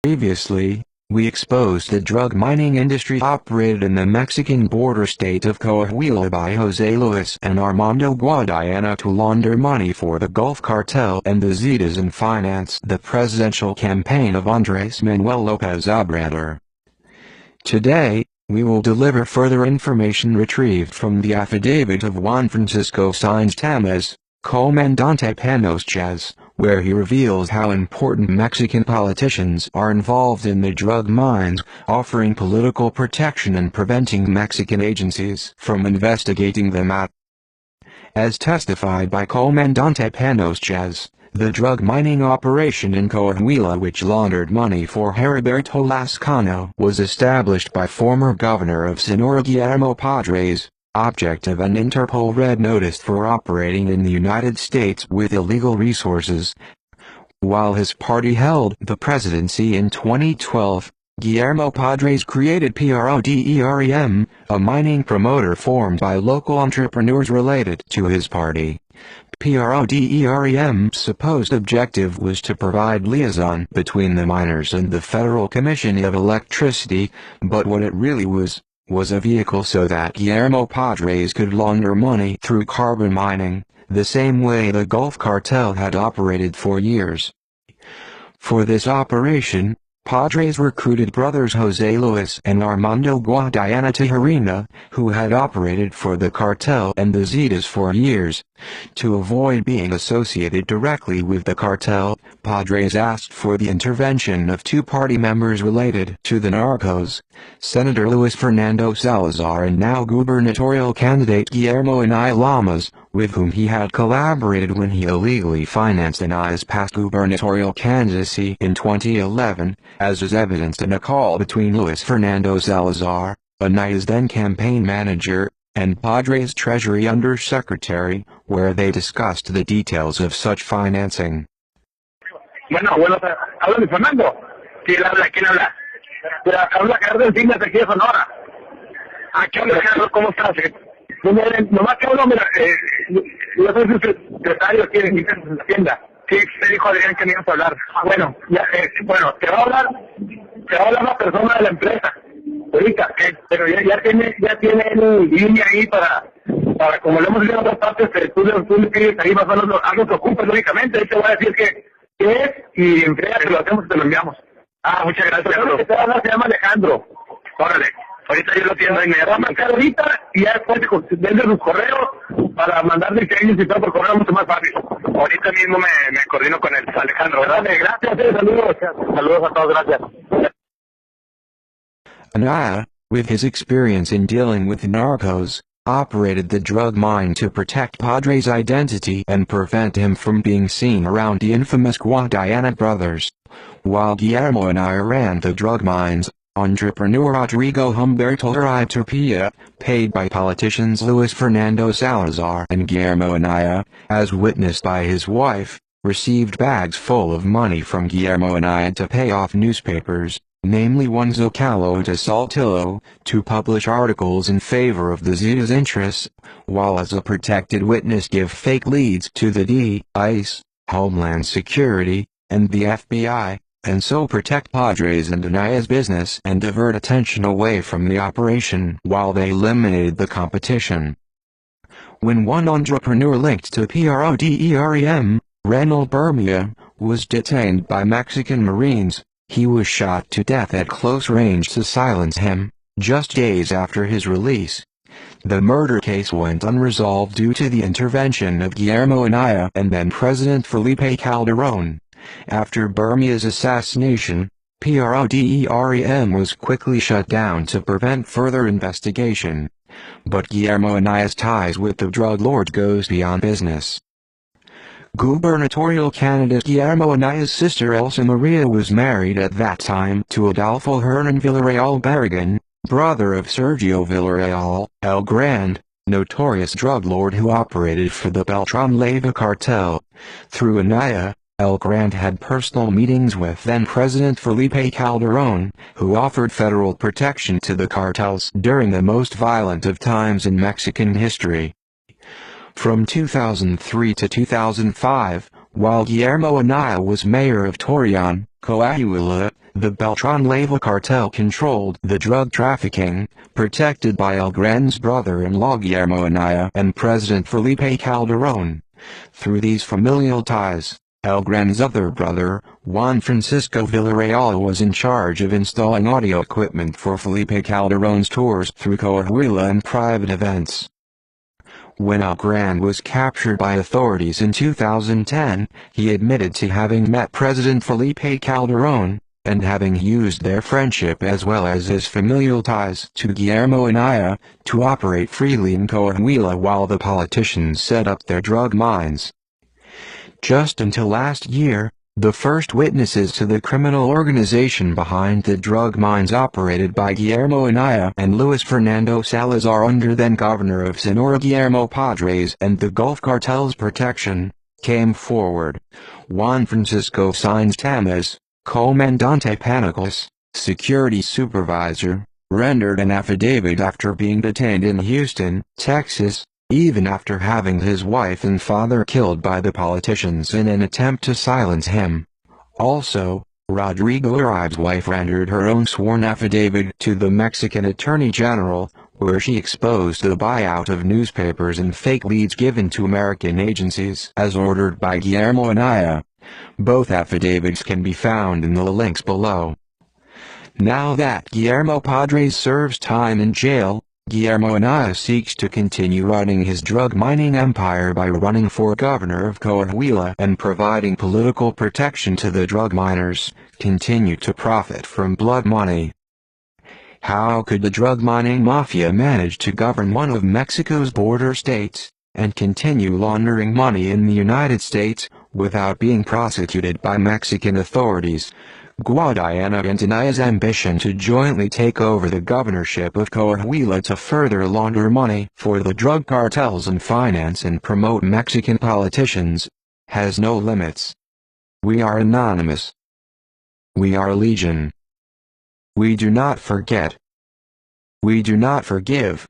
Previously, we exposed the drug mining industry operated in the Mexican border state of Coahuila by Jose Luis and Armando Guadiana to launder money for the Gulf Cartel and the Zetas and finance the presidential campaign of Andrés Manuel López Obrador. Today, we will deliver further information retrieved from the affidavit of Juan Francisco Sáenz Tamez, Comandante Panos, where he reveals how important Mexican politicians are involved in the drug mines, offering political protection and preventing Mexican agencies from investigating them out. As testified by Comandante Panos, the drug mining operation in Coahuila which laundered money for Heriberto Lascano was established by former governor of Sonora Guillermo Padrés, object of an Interpol red notice for operating in the United States with illegal resources. While his party held the presidency in 2012, Guillermo Padrés created PRODEREM, a mining promoter formed by local entrepreneurs related to his party. PRODEREM's supposed objective was to provide liaison between the miners and the Federal Commission of Electricity, but what it really was a vehicle so that Guillermo Padrés could launder money through carbon mining, the same way the Gulf Cartel had operated for years. For this operation, Padrés recruited brothers Jose Luis and Armando Guadiana Tijerina, who had operated for the cartel and the Zetas for years. To avoid being associated directly with the cartel, Padrés asked for the intervention of two party members related to the narcos, Senator Luis Fernando Salazar and now gubernatorial candidate Guillermo Anaya Llamas, with whom he had collaborated when he illegally financed Anaya's past gubernatorial candidacy in 2011, as is evidenced in a call between Luis Fernando Salazar, Anaya's then campaign manager, and Padrés' Treasury Undersecretary, where they discussed the details of such financing. Bueno, habla Luis Fernando. ¿Quién habla? Habla Gerardo Encinas de aquí de Sonora. ¿Qué onda, Gerardo? ¿Cómo estás? Nomás que hablo, mira, yo soy su secretario aquí en la tienda. Sí, te dijo Adrián que me ibas a hablar. Bueno, te va a hablar la persona de la empresa. Ahorita, pero ya tiene línea ahí para como le hemos dicho en otras partes, tú le pides ahí más o menos algo que ocupes, lógicamente, ahí te voy a decir qué es, y entrega que lo hacemos y te lo enviamos. Muchas gracias. Pero que te va a hablar se llama Alejandro. Órale, ahorita yo lo atiendo y me va a marcar ahorita, y ya después vende sus correos para mandar diseños y todo por correo mucho más fácil. Ahorita mismo me coordino con el Alejandro, ¿verdad? Gracias, saludos a todos, gracias. Anaya, with his experience in dealing with narcos, operated the drug mine to protect Padrés' identity and prevent him from being seen around the infamous Guadiana brothers. While Guillermo Anaya ran the drug mines, entrepreneur Rodrigo Humberto Tapia, paid by politicians Luis Fernando Salazar and Guillermo Anaya, as witnessed by his wife, received bags full of money from Guillermo Anaya to pay off newspapers, namely one Zocalo to Saltillo, to publish articles in favor of the Zetas' interests, while as a protected witness give fake leads to the ICE, Homeland Security, and the FBI, and so protect Padrés and Anaya's business and divert attention away from the operation while they eliminated the competition. When one entrepreneur linked to PRODEREM, Reynold Bermia, was detained by Mexican Marines, he was shot to death at close range to silence him, just days after his release. The murder case went unresolved due to the intervention of Guillermo Anaya and then President Felipe Calderón. After Bermia's assassination, PRODEREM was quickly shut down to prevent further investigation. But Guillermo Anaya's ties with the drug lords goes beyond business. Gubernatorial candidate Guillermo Anaya's sister Elsa Maria was married at that time to Adolfo Hernan Villarreal Barragan, brother of Sergio Villarreal, El Grande, notorious drug lord who operated for the Beltran Leyva cartel. Through Anaya, El Grande had personal meetings with then-President Felipe Calderón, who offered federal protection to the cartels during the most violent of times in Mexican history. From 2003 to 2005, while Guillermo Anaya was mayor of Torreon, Coahuila, The Beltran-Leyva cartel controlled the drug trafficking, protected by El Gran's brother-in-law Guillermo Anaya and President Felipe Calderón. Through these familial ties, El Gran's other brother, Juan Francisco Villarreal, was in charge of installing audio equipment for Felipe Calderón's tours through Coahuila and private events. When El Gran was captured by authorities in 2010, he admitted to having met President Felipe Calderón, and having used their friendship as well as his familial ties to Guillermo Anaya to operate freely in Coahuila while the politicians set up their drug mines. Just until last year, the first witnesses to the criminal organization behind the drug mines operated by Guillermo Anaya and Luis Fernando Salazar under then-governor of Sonora Guillermo Padrés and the Gulf Cartel's protection, came forward. Juan Francisco Sáenz Tamás, Comandante Panicos, security supervisor, rendered an affidavit after being detained in Houston, Texas, even after having his wife and father killed by the politicians in an attempt to silence him. Also, Rodrigo Uribe's wife rendered her own sworn affidavit to the Mexican Attorney General, where she exposed the buyout of newspapers and fake leads given to American agencies as ordered by Guillermo Anaya. Both affidavits can be found in the links below. Now that Guillermo Padrés serves time in jail, Guillermo Anaya seeks to continue running his drug mining empire by running for governor of Coahuila and providing political protection to the drug miners, continue to profit from blood money. How could the drug mining mafia manage to govern one of Mexico's border states, and continue laundering money in the United States, without being prosecuted by Mexican authorities? Guadiana and Anaya's ambition to jointly take over the governorship of Coahuila to further launder money for the drug cartels and finance and promote Mexican politicians, has no limits. We are anonymous. We are legion. We do not forget. We do not forgive.